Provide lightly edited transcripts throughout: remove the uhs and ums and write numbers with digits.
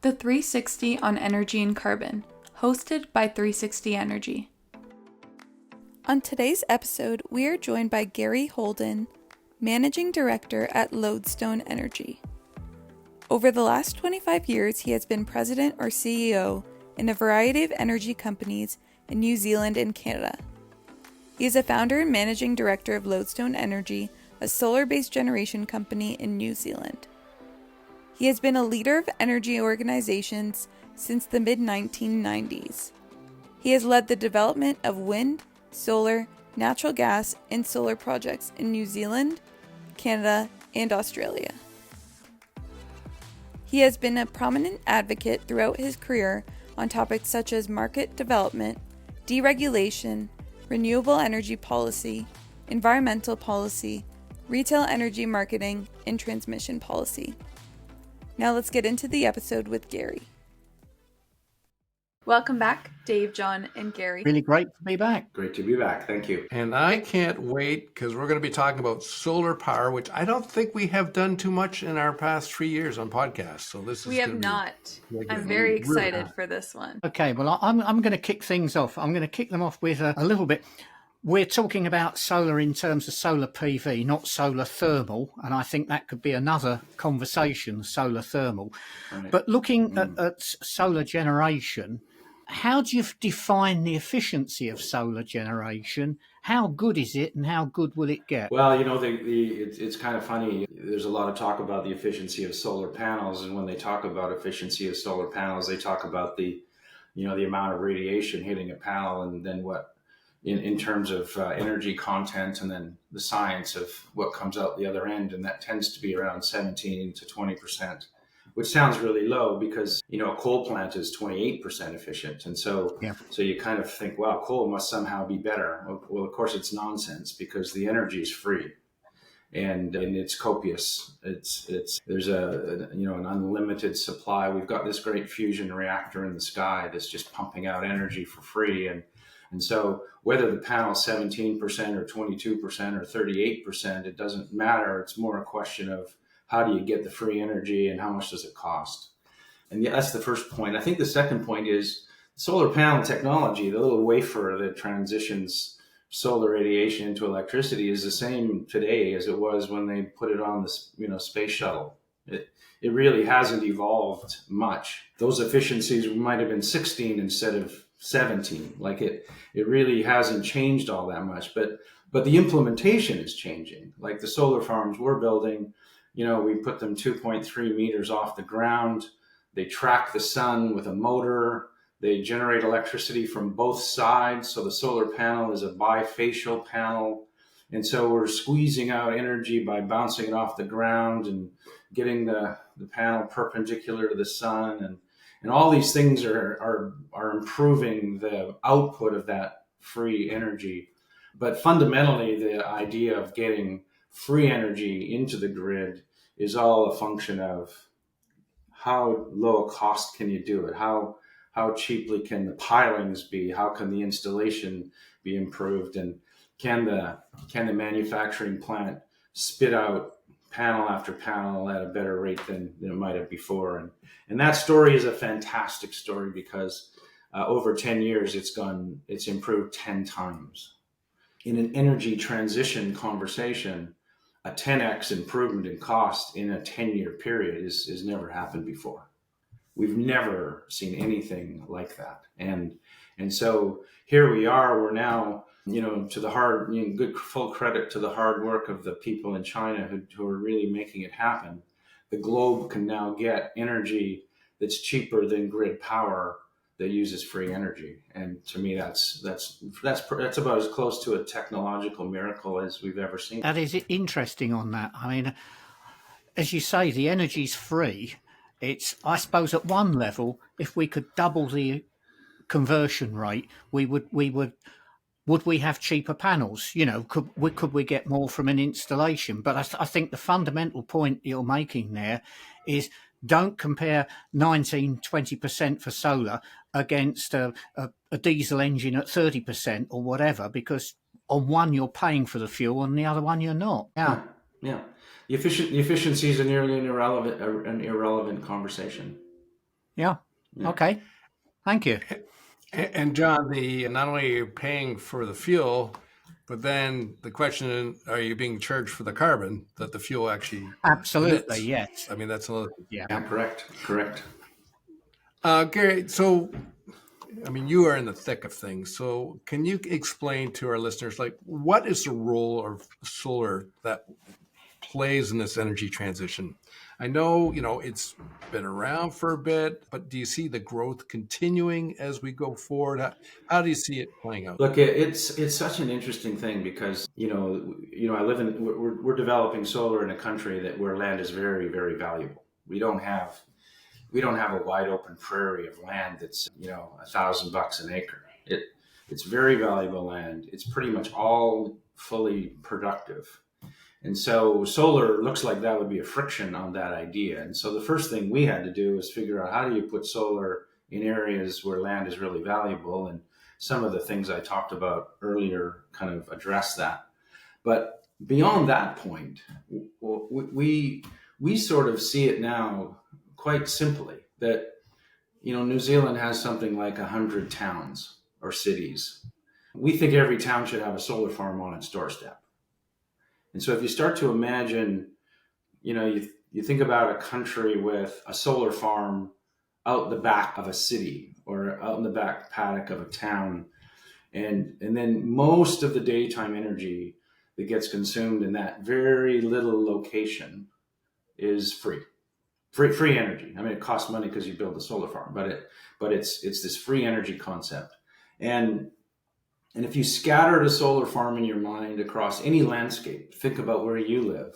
The 360 on Energy and Carbon, hosted by 360 Energy. On today's episode, we are joined by Gary Holden, Managing Director at Lodestone Energy. Over the last 25 years, he has been President or CEO in a variety of energy companies in New Zealand and Canada. He is a founder and Managing Director of Lodestone Energy, a solar-based generation company in New Zealand. He has been a leader of energy organizations since the mid-1990s. He has led the development of wind, solar, natural gas, and solar projects in New Zealand, Canada, and Australia. He has been a prominent advocate throughout his career on topics such as market development, deregulation, renewable energy policy, environmental policy, retail energy marketing, and transmission policy. Now let's get into the episode with Gary. Welcome back, Dave, John, and Gary. Really great to be back. Great to be back. Thank you. And I can't wait because we're going to be talking about solar power, which I don't think we have done too much in our past 3 years on podcasts. So this is We have not. I'm very excited for this one. Okay, well, I'm going to kick things off. I'm going to kick them off with a little bit. We're talking about solar in terms of solar PV, not solar thermal, and I think that could be another conversation, solar thermal. Right. But looking at solar generation, how do you define the efficiency of solar generation? How good is it, and how good will it get? Well, you know, it's kind of funny. There's a lot of talk about the efficiency of solar panels, and when they talk about efficiency of solar panels, they talk about the amount of radiation hitting a panel, and then what in terms of energy content, and then the science of what comes out the other end, and that tends to be around 17 to 20%. Which sounds really low because, you know, a coal plant is 28% efficient. And so you kind of think, wow, coal must somehow be better. Well, of course, it's nonsense because the energy is free and it's copious. There's an unlimited supply. We've got this great fusion reactor in the sky that's just pumping out energy for free. And so whether the panel's 17% or 22% or 38%, it doesn't matter. It's more a question of how do you get the free energy and how much does it cost? And that's the first point. I think the second point is solar panel technology, the little wafer that transitions solar radiation into electricity is the same today as it was when they put it on the space shuttle. It really hasn't evolved much. Those efficiencies might have been 16 instead of 17. Like it really hasn't changed all that much, but the implementation is changing. Like the solar farms we're building, you know, we put them 2.3 meters off the ground. They track the sun with a motor. They generate electricity from both sides. So the solar panel is a bifacial panel. And so we're squeezing out energy by bouncing it off the ground and getting the panel perpendicular to the sun. And all these things are improving the output of that free energy. But fundamentally, the idea of getting free energy into the grid is all a function of how low a cost can you do it? How cheaply can the pilings be? How can the installation be improved? And can the manufacturing plant spit out panel after panel at a better rate than it might have before? And that story is a fantastic story because over 10 years, it's improved 10 times. In an energy transition conversation, a 10x improvement in cost in a 10-year period is never happened before. We've never seen anything like that. And so here we are, we're now, to the good full credit to the hard work of the people in China who are really making it happen. The globe can now get energy that's cheaper than grid power that uses free energy. And to me, that's about as close to a technological miracle as we've ever seen. That is interesting on that. I mean, as you say, the energy's free. It's, I suppose, at one level, if we could double the conversion rate, would we have cheaper panels? You know, could we get more from an installation? But I think the fundamental point you're making there is don't compare 19-20% for solar against a diesel engine at 30% or whatever, because on one you're paying for the fuel and the other one you're not. Yeah. The efficiency is nearly an irrelevant conversation. Yeah. Yeah. Okay. Thank you. And John, the not only are you paying for the fuel, but then the question: are you being charged for the carbon that the fuel actually Absolutely. emits? Yes. I mean, that's another. Yeah. Yeah, correct. Gary, so I mean, you are in the thick of things. So, can you explain to our listeners, like, what is the role of solar that plays in this energy transition? I know, it's been around for a bit, but do you see the growth continuing as we go forward? How do you see it playing out? Look, it's such an interesting thing because I live in we're developing solar in a country where land is very, very valuable. We don't have a wide open prairie of land that's $1,000 an acre. It's very valuable land. It's pretty much all fully productive. And so solar looks like that would be a friction on that idea. And so the first thing we had to do is figure out, how do you put solar in areas where land is really valuable? And some of the things I talked about earlier kind of address that. But beyond that point, we sort of see it now quite simply that New Zealand has something like 100 towns or cities. We think every town should have a solar farm on its doorstep. And so if you start to imagine, you think about a country with a solar farm out the back of a city or out in the back paddock of a town, and then most of the daytime energy that gets consumed in that very little location is free energy. I mean, it costs money because you build a solar farm, but it's this free energy concept. And if you scattered a solar farm in your mind across any landscape, think about where you live,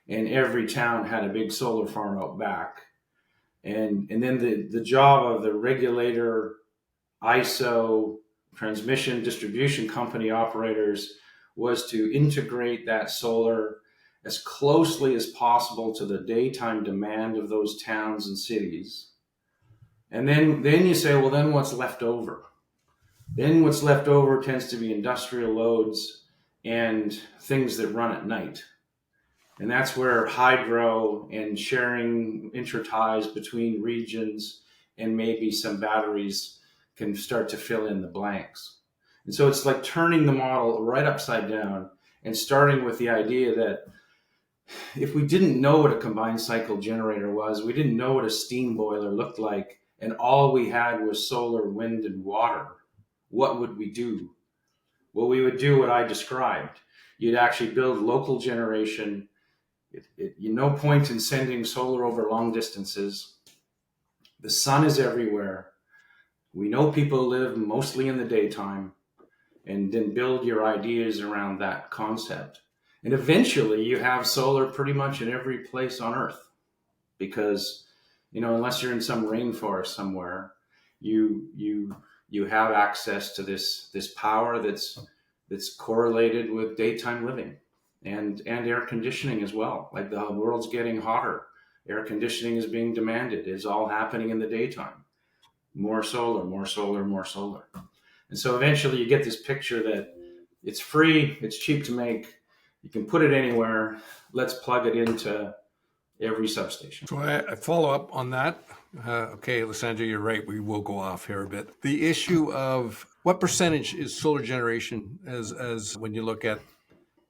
and every town had a big solar farm out back. And then the job of the regulator, ISO, transmission distribution company operators was to integrate that solar as closely as possible to the daytime demand of those towns and cities. And then you say, well, then what's left over? Then what's left over tends to be industrial loads and things that run at night. And that's where hydro and sharing interties between regions and maybe some batteries can start to fill in the blanks. And so it's like turning the model right upside down and starting with the idea that if we didn't know what a combined cycle generator was, we didn't know what a steam boiler looked like, and all we had was solar, wind, and water, what would we do? Well, we would do what I described. You'd actually build local generation. No point in sending solar over long distances. The sun is everywhere. We know people live mostly in the daytime, and then build your ideas around that concept. And eventually you have solar pretty much in every place on Earth, because, unless you're in some rainforest somewhere, you have access to this power that's correlated with daytime living and air conditioning as well. Like, the world's getting hotter. Air conditioning is being demanded. It's all happening in the daytime. More solar, more solar, more solar. And so eventually you get this picture that it's free, it's cheap to make, you can put it anywhere, let's plug it into every substation. So I follow up on that. Okay, Alessandro, you're right. We will go off here a bit. The issue of what percentage is solar generation as when you look at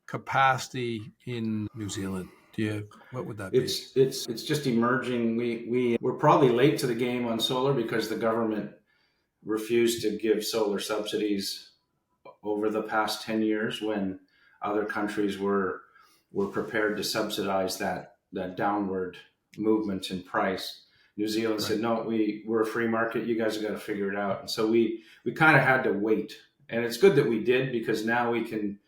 capacity in New Zealand? What would that be? It's just emerging. We're probably late to the game on solar because the government refused to give solar subsidies over the past 10 years when other countries were prepared to subsidize that downward movement in price. New Zealand said, no, we're a free market. You guys have got to figure it out. And so we kind of had to wait. And it's good that we did, because now we can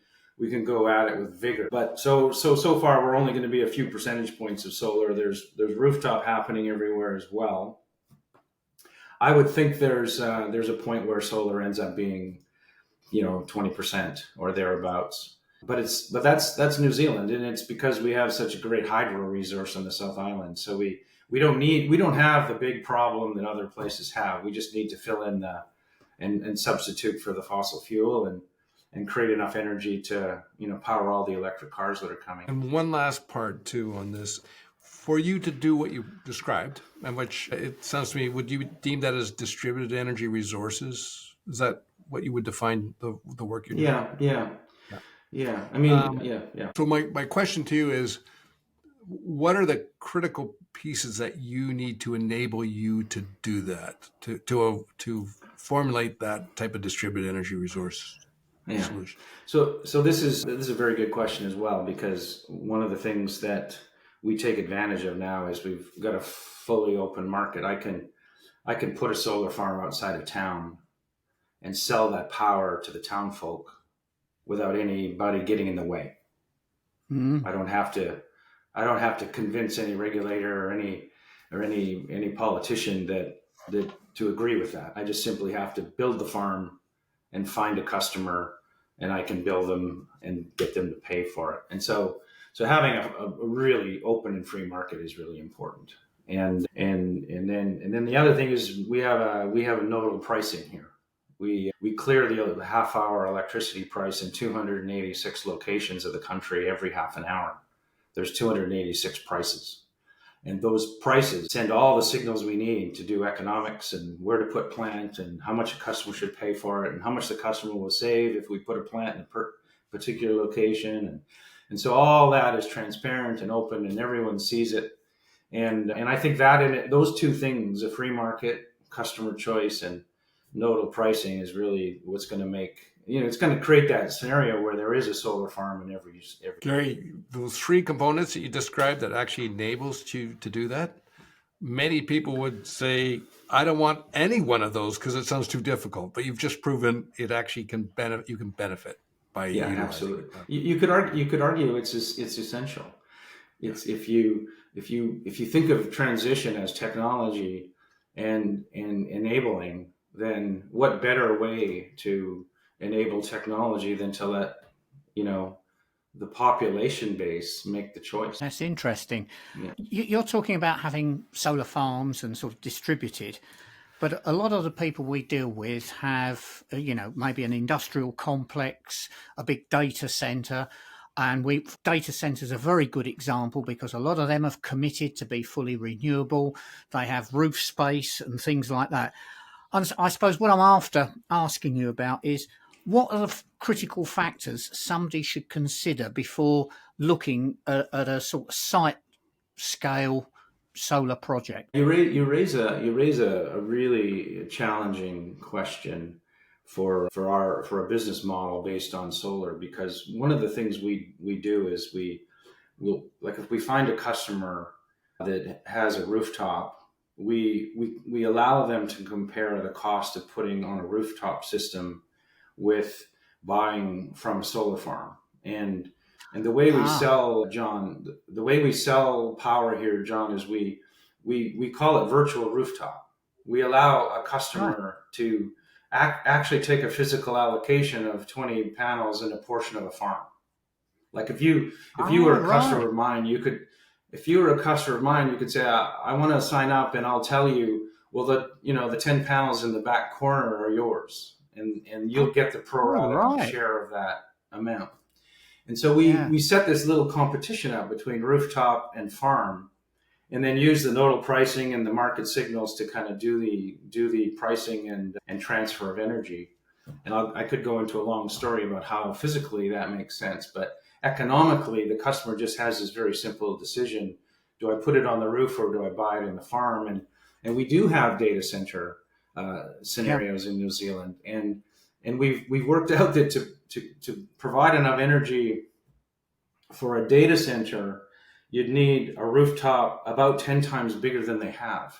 go at it with vigor. But so far, we're only going to be a few percentage points of solar. There's rooftop happening everywhere as well. I would think there's a point where solar ends up being, 20% or thereabouts. But that's New Zealand, and it's because we have such a great hydro resource on the South Island. So we don't have the big problem that other places have. We just need to fill in and substitute for the fossil fuel and create enough energy to power all the electric cars that are coming. And one last part too on this, for you to do what you described, And which it sounds to me, would you deem that as distributed energy resources? Is that what you would define the work you're doing? Yeah. Yeah. Yeah. I mean, Um, yeah. So my question to you is, what are the critical pieces that you need to enable you to do that, to formulate that type of distributed energy resource Yeah. solution? So this is a very good question as well, because one of the things that we take advantage of now is we've got a fully open market. I can put a solar farm outside of town and sell that power to the town folk without anybody getting in the way. Mm. I don't have to convince any regulator or any politician that to agree with that. I just simply have to build the farm and find a customer, and I can bill them and get them to pay for it. And so having a really open and free market is really important. And then the other thing is we have a nodal pricing here. We clear the half hour electricity price in 286 locations of the country every half an hour. There's 286 prices. And those prices send all the signals we need to do economics and where to put plant and how much a customer should pay for it and how much the customer will save if we put a plant in a particular location. And so all that is transparent and open and everyone sees it. And I think that those two things, a free market, customer choice, and nodal pricing is really what's going to make, it's going to create that scenario where there is a solar farm in every. Gary, those three components that you described that actually enables you to do that, many people would say, I don't want any one of those because it sounds too difficult, but you've just proven it actually can benefit. You can benefit by utilizing Absolutely. it. You could argue it's essential. It's if you think of transition as technology and enabling, then what better way to enable technology than to let the population base make the choice. That's interesting. Yeah. You're talking about having solar farms and sort of distributed, but a lot of the people we deal with have, maybe an industrial complex, a big data center. And data centers are a very good example because a lot of them have committed to be fully renewable. They have roof space and things like that. And I suppose what I'm asking you about is, what are the critical factors somebody should consider before looking at a sort of site scale solar project? You raise a really challenging question for a business model based on solar, because one of the things we do is we'll, like, if we find a customer that has a rooftop, we allow them to compare the cost of putting on a rooftop system with buying from a solar farm. And the way we sell, John, the way we sell power here, John, is we call it virtual rooftop. We allow a customer to actually take a physical allocation of 20 panels in a portion of a farm. Like if you were a customer of mine, you could say, I want to sign up, and I'll tell you, well, the 10 panels in the back corner are yours, and you'll get the pro rata share of that amount. And so we set this little competition up between rooftop and farm, and then use the nodal pricing and the market signals to kind of do the pricing and transfer of energy. And I could go into a long story about how physically that makes sense, but economically, the customer just has this very simple decision: do I put it on the roof or do I buy it in the farm? And we do have data center scenarios in New Zealand, and we've worked out that to provide enough energy for a data center, you'd need a rooftop about 10 times bigger than they have.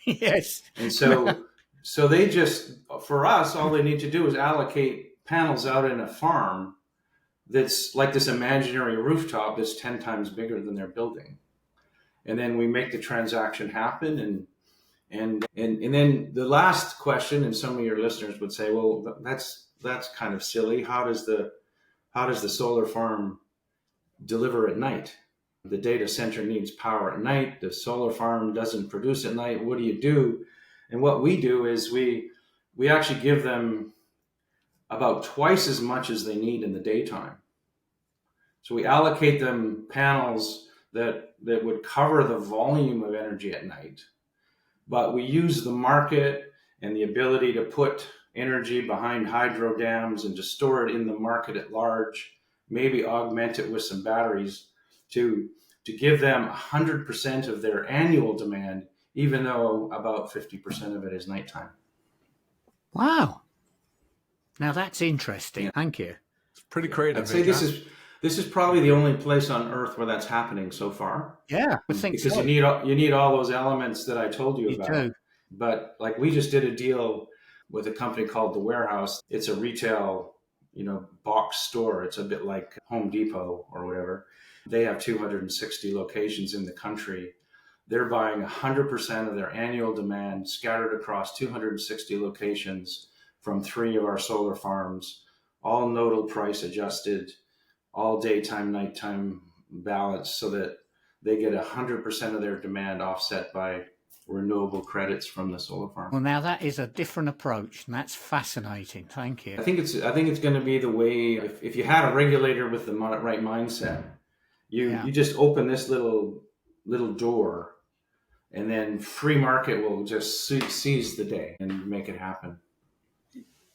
Yes. And so they just, for us, all they need to do is allocate panels out in a farm that's like this imaginary rooftop that's 10 times bigger than their building. And then we make the transaction happen. And then the last question, and some of your listeners would say, well, that's kind of silly. How does the solar farm deliver at night? The data center needs power at night. The solar farm doesn't produce at night. What do you do? And what we do is we actually give them about twice as much as they need in the daytime. So we allocate them panels that would cover the volume of energy at night. but we use the market and the ability to put energy behind hydro dams and to store it in the market at large, maybe augment it with some batteries to give them 100% of their annual demand, even though about 50% of it is nighttime. Wow. Now that's interesting. Yeah. Thank you. It's pretty creative. I'd say this is probably the only place on Earth where that's happening so far. Yeah, I think because so. you need all those elements that I told you about. Do. But like we just did a deal with a company called The Warehouse. It's a retail, box store. It's a bit like Home Depot or whatever. They have 260 locations in the country. They're buying 100% of their annual demand scattered across 260 locations from 3 of our solar farms, all nodal price adjusted, all daytime, nighttime balanced, so that they get 100% of their demand offset by renewable credits from the solar farm. Well, now that is a different approach, and that's fascinating. Thank you. I think it's going to be the way, if you had a regulator with the right mindset, you just open this little door, and then free market will just seize the day and make it happen.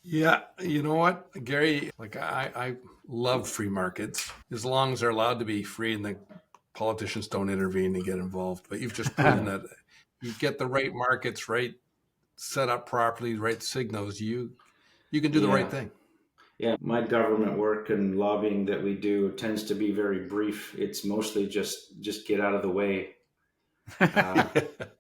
Yeah, you know what, Gary? Like I love free markets as long as they're allowed to be free and the politicians don't intervene and get involved. But you've just proven that you get the right markets, right, set up properly, right signals, you can do the right thing. Yeah, my government work and lobbying that we do tends to be very brief. It's mostly just get out of the way.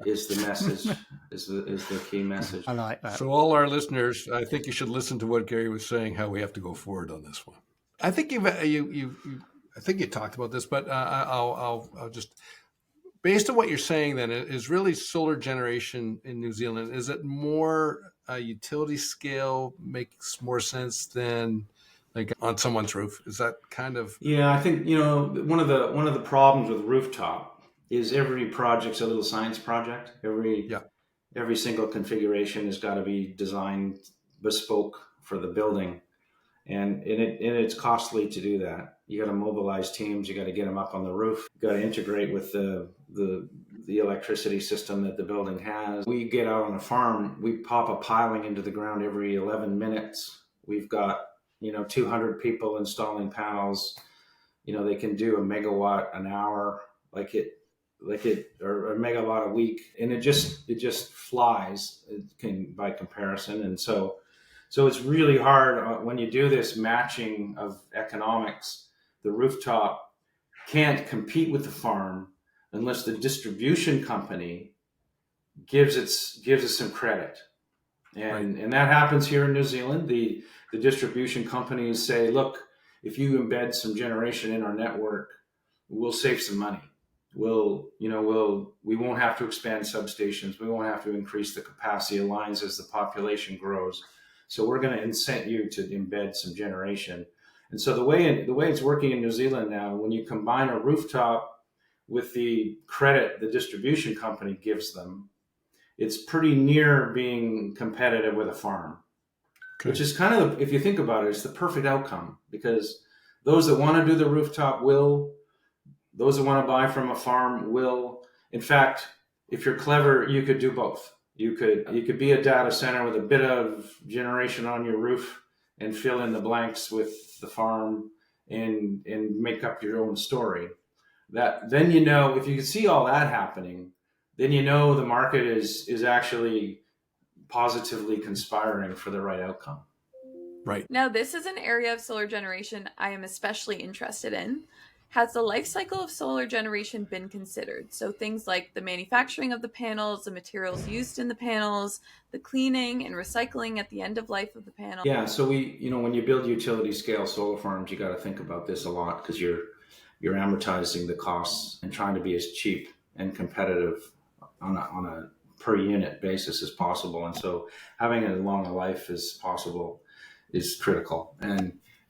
Is the message, is the key message. I like that. So all our listeners, I think you should listen to what Gary was saying, how we have to go forward on this one. I think I think you talked about this, but I'll just, based on what you're saying then, is really solar generation in New Zealand, is it more utility scale, makes more sense than like on someone's roof? Is that kind of... Yeah, I think, one of the problems with rooftop is every project's a little science project. Every single configuration has got to be designed bespoke for the building, and it's costly to do that. You got to mobilize teams. You got to get them up on the roof. You got to integrate with the electricity system that the building has. We get out on a farm. We pop a piling into the ground every 11 minutes. We've got 200 people installing panels. They can do a megawatt an hour, or a megawatt a week, and it just flies by comparison. And so it's really hard when you do this matching of economics. The rooftop can't compete with the farm unless the distribution company gives us some credit, and that happens here in New Zealand. The distribution companies say, look, if you embed some generation in our network, we'll save some money. We won't have to expand substations. We won't have to increase the capacity of lines as the population grows. So we're going to incent you to embed some generation. And so the way it's working in New Zealand now, when you combine a rooftop with the credit the distribution company gives them, it's pretty near being competitive with a farm, which is kind of, if you think about it, it's the perfect outcome, because those that want to do the rooftop will. Those that want to buy from a farm will. In fact, if you're clever, you could do both. You could be a data center with a bit of generation on your roof and fill in the blanks with the farm and make up your own story. That then if you can see all that happening, then the market is actually positively conspiring for the right outcome. Right. Now, this is an area of solar generation I am especially interested in. Has the life cycle of solar generation been considered? So things like the manufacturing of the panels, the materials used in the panels, the cleaning and recycling at the end of life of the panel. Yeah, so when you build utility scale solar farms, you got to think about this a lot, because you're amortizing the costs and trying to be as cheap and competitive on a per unit basis as possible. And so having as long a life as possible is critical.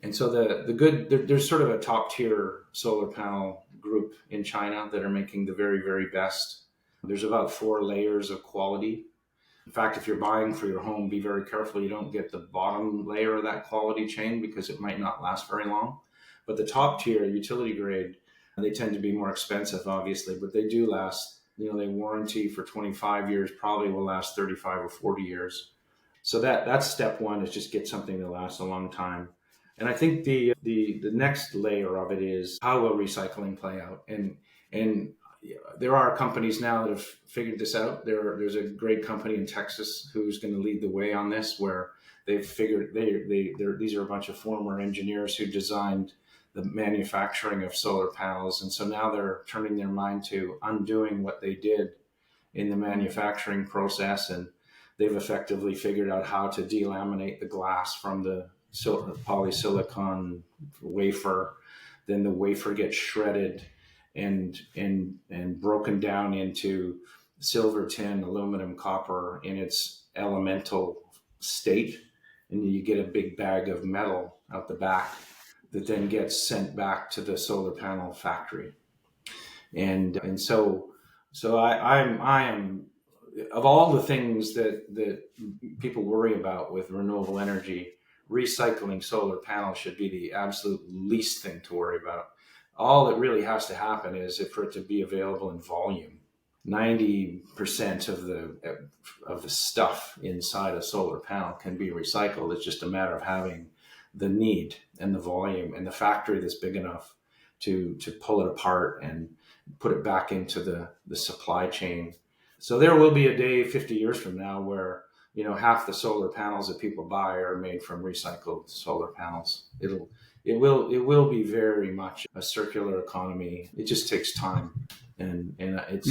And so there's sort of a top tier solar panel group in China that are making the very, very best. There's about 4 layers of quality. In fact, if you're buying for your home, be very careful you don't get the bottom layer of that quality chain, because it might not last very long. But the top tier, utility grade, they tend to be more expensive, obviously, but they do last they warranty for 25 years, probably will last 35 or 40 years. So that's step one, is just get something that lasts a long time. And I think the next layer of it is, how will recycling play out? And there are companies now that have figured this out. There's a great company in Texas who's going to lead the way on this, where they've figured these are a bunch of former engineers who designed the manufacturing of solar panels, and so now they're turning their mind to undoing what they did in the manufacturing process, and they've effectively figured out how to delaminate the glass from the polysilicon wafer. Then the wafer gets shredded and broken down into silver, tin, aluminum, copper in its elemental state, and you get a big bag of metal out the back that then gets sent back to the solar panel factory. And so I am, of all the things that people worry about with renewable energy, recycling solar panels should be the absolute least thing to worry about. All that really has to happen is for it to be available in volume. 90% of the stuff inside a solar panel can be recycled. It's just a matter of having the need and the volume and the factory that's big enough to pull it apart and put it back into the supply chain. So there will be a day 50 years from now where half the solar panels that people buy are made from recycled solar panels. It will be very much a circular economy. It just takes time, and it's.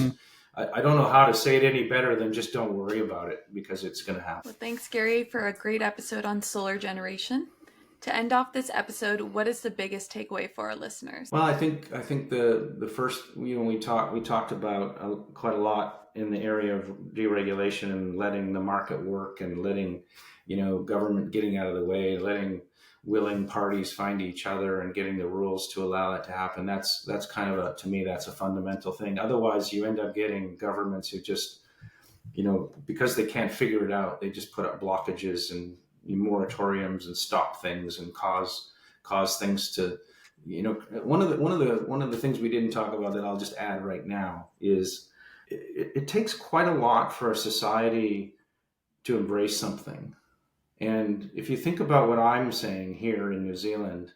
I don't know how to say it any better than just don't worry about it, because it's going to happen. Well, thanks, Gary, for a great episode on solar generation. To end off this episode, what is the biggest takeaway for our listeners? Well, I think the first, we talked about quite a lot in the area of deregulation and letting the market work, and letting government getting out of the way, letting willing parties find each other, and getting the rules to allow that to happen. That's kind of to me, that's a fundamental thing. Otherwise, you end up getting governments who just, because they can't figure it out, they just put up blockages and moratoriums and stop things and cause things to, one of the things we didn't talk about that I'll just add right now is it takes quite a lot for a society to embrace something. And if you think about what I'm saying here in New Zealand,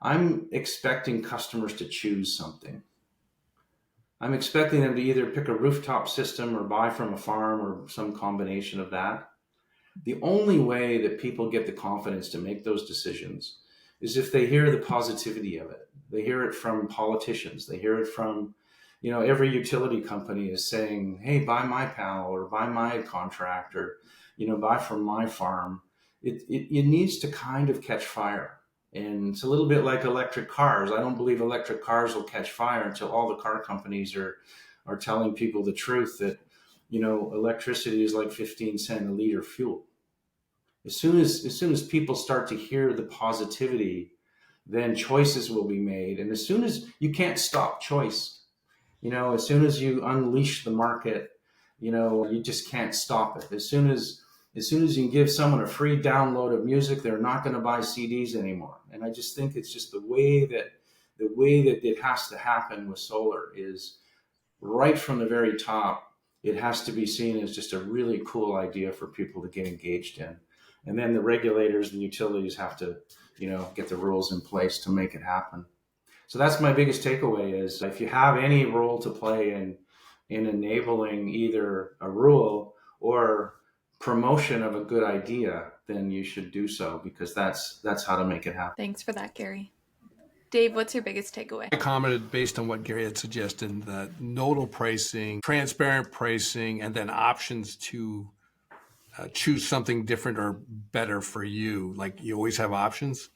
I'm expecting customers to choose something. I'm expecting them to either pick a rooftop system or buy from a farm or some combination of that. The only way that people get the confidence to make those decisions is if they hear the positivity of it. They hear it from politicians. They hear it from, every utility company is saying, hey, buy my panel, or buy my contract, or, buy from my farm. It needs to kind of catch fire. And it's a little bit like electric cars. I don't believe electric cars will catch fire until all the car companies are telling people the truth that, electricity is like 15 cents a liter fuel. As soon as people start to hear the positivity, then choices will be made. And as soon as you can't stop choice, as soon as you unleash the market, you just can't stop it. As soon as you can give someone a free download of music, they're not going to buy CDs anymore. And I just think it's just the way that it has to happen with solar is right from the very top. It has to be seen as just a really cool idea for people to get engaged in. And then the regulators, the utilities have to, get the rules in place to make it happen. So that's my biggest takeaway is if you have any role to play in enabling either a rule or promotion of a good idea, then you should do so, because that's how to make it happen. Thanks for that, Gary. Dave, what's your biggest takeaway? I commented based on what Gary had suggested, that nodal pricing, transparent pricing, and then options to choose something different or better for you. Like you always have options.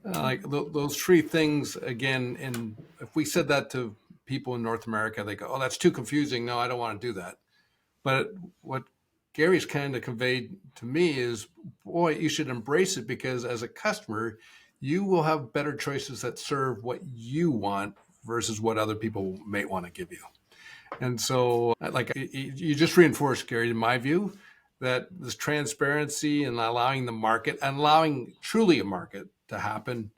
Like those three things, again, and if we said that to people in North America, they go, oh, that's too confusing. No, I don't want to do that. But what Gary's kind of conveyed to me is, boy, you should embrace it, because as a customer, you will have better choices that serve what you want versus what other people may want to give you. And so, like, you just reinforced, Gary, in my view, that this transparency and allowing the market, and allowing truly a market to happen,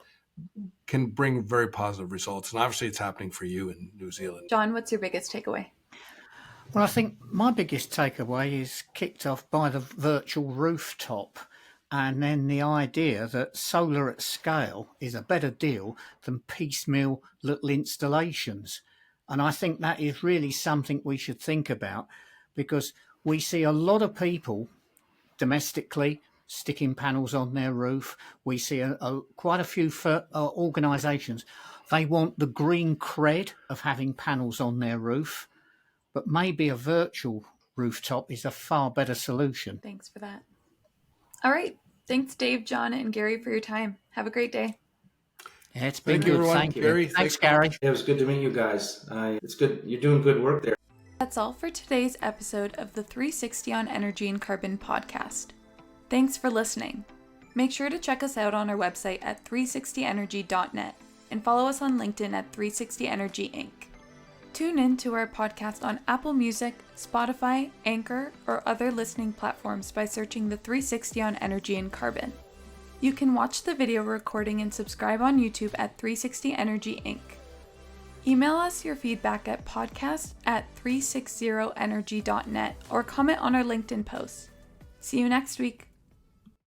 can bring very positive results. And obviously it's happening for you in New Zealand. John, what's your biggest takeaway? Well, I think my biggest takeaway is kicked off by the virtual rooftop, and then the idea that solar at scale is a better deal than piecemeal little installations. And I think that is really something we should think about, because we see a lot of people domestically sticking panels on their roof. We see quite a few organisations. They want the green cred of having panels on their roof, but maybe a virtual rooftop is a far better solution. Thanks for that. All right. Thanks, Dave, John, and Gary, for your time. Have a great day. Yeah, it's been Thank you, good. everyone. Thank you. Gary, Thanks, thanks. Gary. It was good to meet you guys. It's good. You're doing good work there. That's all for today's episode of the 360 on Energy and Carbon podcast. Thanks for listening. Make sure to check us out on our website at 360energy.net and follow us on LinkedIn at 360 Energy Inc. Tune in to our podcast on Apple Music, Spotify, Anchor, or other listening platforms by searching the 360 on Energy and Carbon. You can watch the video recording and subscribe on YouTube at 360 Energy Inc. Email us your feedback at podcast@360energy.net or comment on our LinkedIn posts. See you next week.